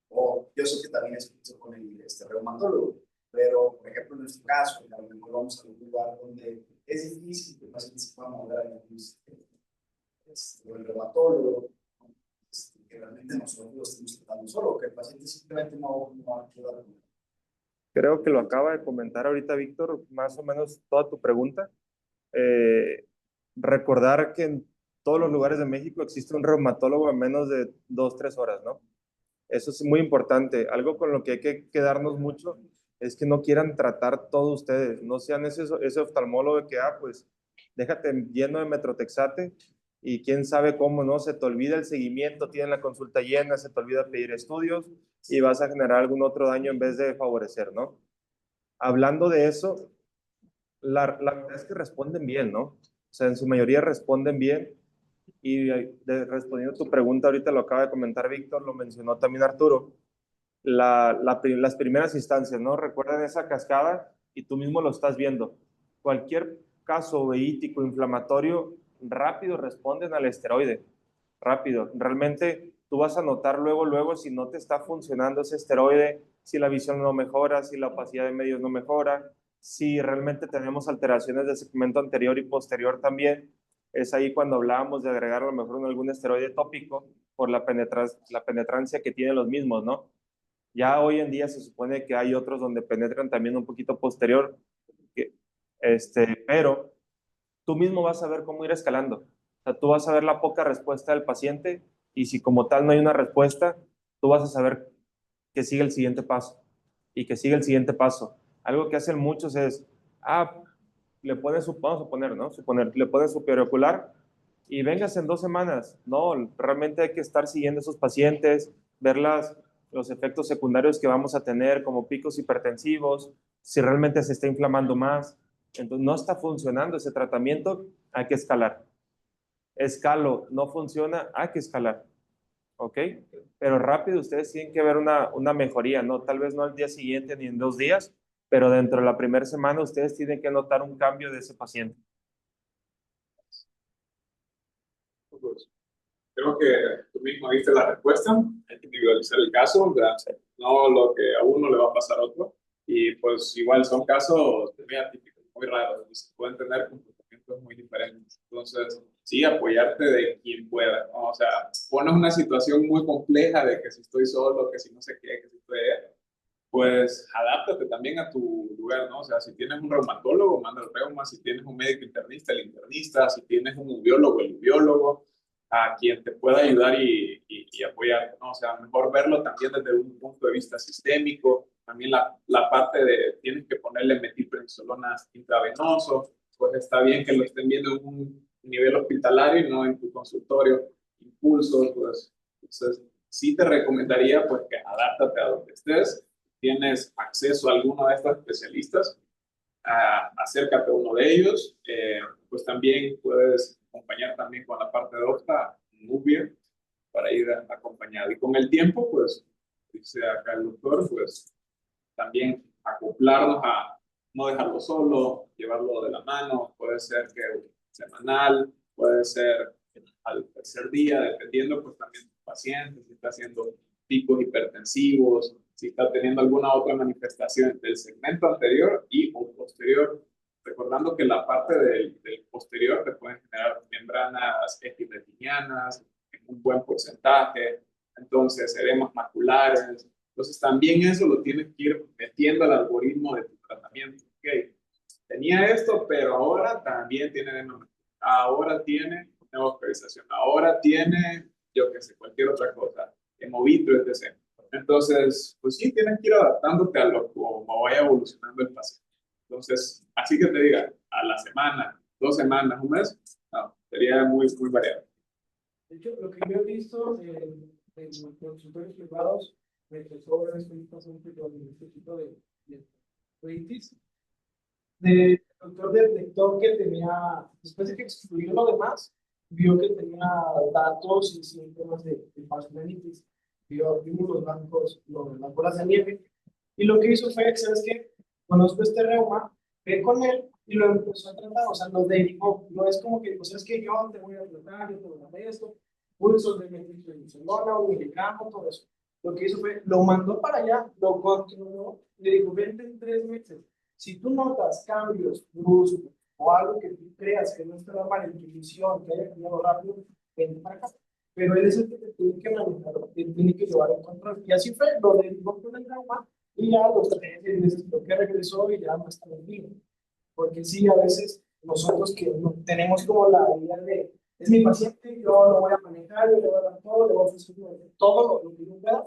o yo sé que también es con el reumatólogo, pero, por ejemplo, en nuestro caso, a lo mejor vamos a un lugar donde es difícil que el paciente se pueda mover a el reumatólogo, que realmente nosotros lo estemos tratando solo, que el paciente simplemente no va a quedar. Creo que lo acaba de comentar ahorita, Víctor, más o menos toda tu pregunta. Recordar que en todos los lugares de México existe un reumatólogo en menos de 2, 3 horas, ¿no? Eso es muy importante. Algo con lo que hay que quedarnos mucho es que no quieran tratar todos ustedes. No sean ese oftalmólogo que, pues, déjate lleno de metrotexate y quién sabe cómo, ¿no? Se te olvida el seguimiento, tienen la consulta llena, se te olvida pedir estudios y vas a generar algún otro daño en vez de favorecer, ¿no? Hablando de eso, la verdad es que responden bien, ¿no? O sea, en su mayoría responden bien. Y respondiendo a tu pregunta, ahorita lo acaba de comentar Víctor, lo mencionó también Arturo, las primeras instancias, ¿no? Recuerden esa cascada y tú mismo lo estás viendo. Cualquier caso uveítico, inflamatorio, rápido responden al esteroide, rápido. Realmente tú vas a notar luego si no te está funcionando ese esteroide, si la visión no mejora, si la opacidad de medios no mejora, si realmente tenemos alteraciones del segmento anterior y posterior también. Es ahí cuando hablábamos de agregar a lo mejor algún esteroide tópico por la penetrancia que tienen los mismos, ¿no? Ya hoy en día se supone que hay otros donde penetran también un poquito posterior, pero tú mismo vas a ver cómo ir escalando. O sea, tú vas a ver la poca respuesta del paciente y si como tal no hay una respuesta, tú vas a saber que sigue el siguiente paso y que sigue el siguiente paso. Algo que hacen muchos es, le pones vamos a poner, ¿no? Le pones su periocular y vengas en 2 semanas. No, realmente hay que estar siguiendo a esos pacientes, ver los efectos secundarios que vamos a tener, como picos hipertensivos, si realmente se está inflamando más. Entonces, no está funcionando ese tratamiento, hay que escalar. Escalo, no funciona, hay que escalar. ¿Ok? Pero rápido ustedes tienen que ver una mejoría, ¿no? Tal vez no al día siguiente ni en 2 días, pero dentro de la primera semana ustedes tienen que notar un cambio de ese paciente. Creo que tú mismo diste la respuesta. Hay que individualizar el caso, ¿verdad? No lo que a uno le va a pasar a otro. Y pues igual son casos muy atípicos, muy raros, y se pueden tener comportamientos muy diferentes. Entonces, sí, apoyarte de quien pueda, ¿no? O sea, pones una situación muy compleja de que si estoy solo, que si no sé qué, que si estoy... Pues adáptate también a tu lugar, ¿no? O sea, si tienes un reumatólogo, manda al reuma, si tienes un médico internista, el internista, si tienes un ubiólogo, el ubiólogo, a quien te pueda ayudar y apoyar, ¿no? O sea, mejor verlo también desde un punto de vista sistémico, también la parte de tienes que ponerle metilprednisolona intravenoso, pues está bien que lo estén viendo en un nivel hospitalario y no en tu consultorio, impulsos, pues, entonces sí te recomendaría pues que adáptate a donde estés, tienes acceso a alguno de estos especialistas, acércate a uno de ellos, pues también puedes acompañar también con la parte de Opta, Nubia, para ir acompañado. Y con el tiempo, pues, dice acá el doctor, pues también acoplarnos a no dejarlo solo, llevarlo de la mano, puede ser que semanal, puede ser al tercer día, dependiendo pues también del paciente, si está haciendo picos hipertensivos, si está teniendo alguna otra manifestación del segmento anterior y o posterior. Recordando que la parte del posterior te pueden generar membranas epiteliales en un buen porcentaje, entonces edemas maculares. Entonces también eso lo tienes que ir metiendo al algoritmo de tu tratamiento. Okay. Tenía esto, pero ahora también tiene edema macular. Ahora tiene neovascularización. Ahora tiene, yo qué sé, cualquier otra cosa. Hemovitro, etc. Entonces, pues sí, tienes que ir adaptándote a lo como vaya evolucionando el paciente. Entonces, así que te diga, a la semana, 2 semanas, un mes, no, sería muy, muy variado. De hecho, lo que yo he visto en consultorios privados, me empezó a este paciente con este tipo de colitis. El doctor detectó que tenía, después de que excluyó lo demás, vio que tenía datos y síntomas de vasculitis. Vimos las bolas de nieve. Y lo que hizo fue, ¿sabes qué? Conozco este reuma, ve con él y lo empezó a tratar. O sea, lo derivó. No es como que, pues es que yo te voy a tratar, yo te voy a hacer esto, pulsos de metilfenidato, un miligramo, todo eso. Lo que hizo fue, lo mandó para allá, lo controló, le dijo, vente en 3 meses. Si tú notas cambios bruscos o algo que tú creas que no está normal en tu visión, que haya cambiado rápido, vente para acá. Pero él es el que te tiene que manejar, te tiene que llevar el control. Y así fue, lo derivó con el trauma y ya los 3 meses creo que regresó y ya no está bien. Porque sí, a veces nosotros que no tenemos como la idea de, es mi paciente, yo lo voy a manejar, yo le voy a dar todo, le voy a ofrecer todo lo que yo pueda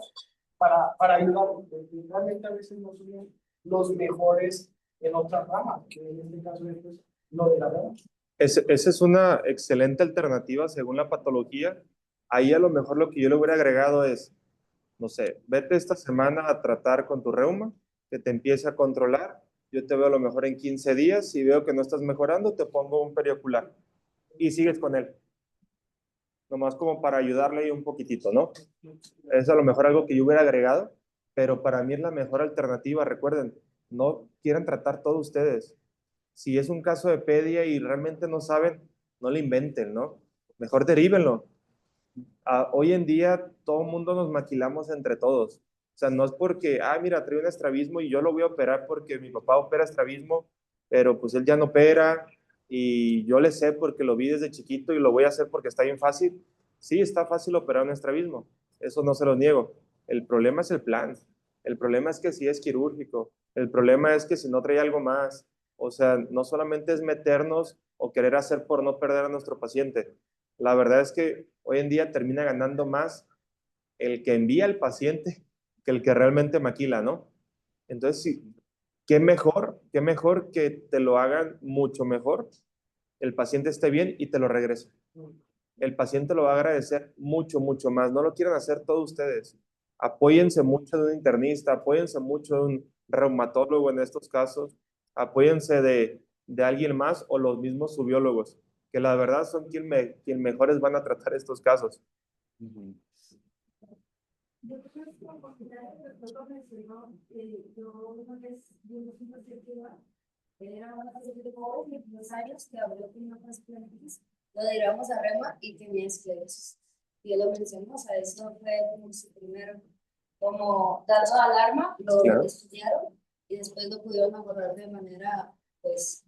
para ayudarlo. Porque realmente a veces no son los mejores en otra rama, que en este caso es pues, lo de la rama. Esa es una excelente alternativa según la patología. Ahí a lo mejor lo que yo le hubiera agregado es, no sé, vete esta semana a tratar con tu reuma, que te empiece a controlar. Yo te veo a lo mejor en 15 días. Si veo que no estás mejorando, te pongo un periocular y sigues con él. Nomás como para ayudarle ahí un poquitito, ¿no? Es a lo mejor algo que yo hubiera agregado, pero para mí es la mejor alternativa. Recuerden, no quieren tratar todo ustedes. Si es un caso de pedia y realmente no saben, no le inventen, ¿no? Mejor derívenlo. Hoy en día todo el mundo nos maquilamos entre todos. O sea, no es porque, mira, trae un estrabismo y yo lo voy a operar porque mi papá opera estrabismo, pero pues él ya no opera y yo le sé porque lo vi desde chiquito y lo voy a hacer porque está bien fácil. Sí, está fácil operar un estrabismo, eso no se lo niego. El problema es el plan. El problema es que si es quirúrgico. El problema es que si no trae algo más. O sea, no solamente es meternos o querer hacer por no perder a nuestro paciente. La verdad es que hoy en día termina ganando más el que envía al paciente que el que realmente maquila, ¿no? Entonces, sí, qué mejor que te lo hagan mucho mejor, el paciente esté bien y te lo regrese. El paciente lo va a agradecer mucho, mucho más. No lo quieren hacer todos ustedes. Apóyense mucho de un internista, apóyense mucho de un reumatólogo en estos casos, apóyense de alguien más o los mismos subiólogos, que la verdad son quien mejores van a tratar estos casos. Yo creo que como oportunidad de doctor mencionó que yo una vez vi un paciente que era una paciente de joven de 22 años que habló con una vasculitis, lo derivamos a rema y tenía esclerosis. Y él lo mencionó, o sea, eso fue como su primero, como dando alarma, lo Claro. estudiaron y después lo pudieron abordar de manera, pues,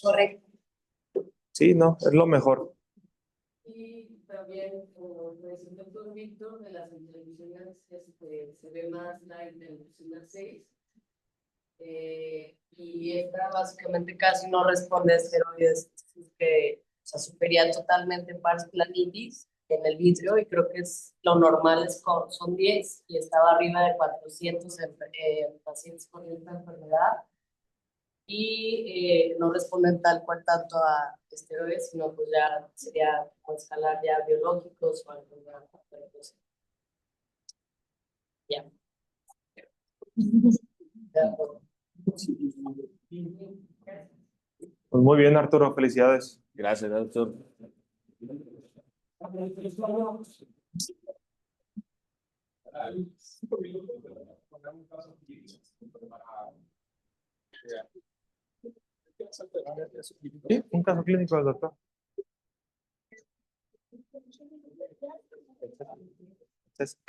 correcta. Sí, no, es lo mejor. Y también, como mencionó el doctor Víctor, de las intervenciones se ve más la intervención 6. Y esta básicamente casi no responde a esteroides, que o sea, supería totalmente pars planitis en el vitrio y creo que es lo normal son 10 y estaba arriba de 400 en pacientes con esta enfermedad y no responden tal cual tanto a esteroides, sino pues ya sería como escalar ya biológicos o alguna otra cosa. Ya. Pues muy bien, Arturo, felicidades. Gracias, doctor. Sí, un caso clínico del doctor. Entonces,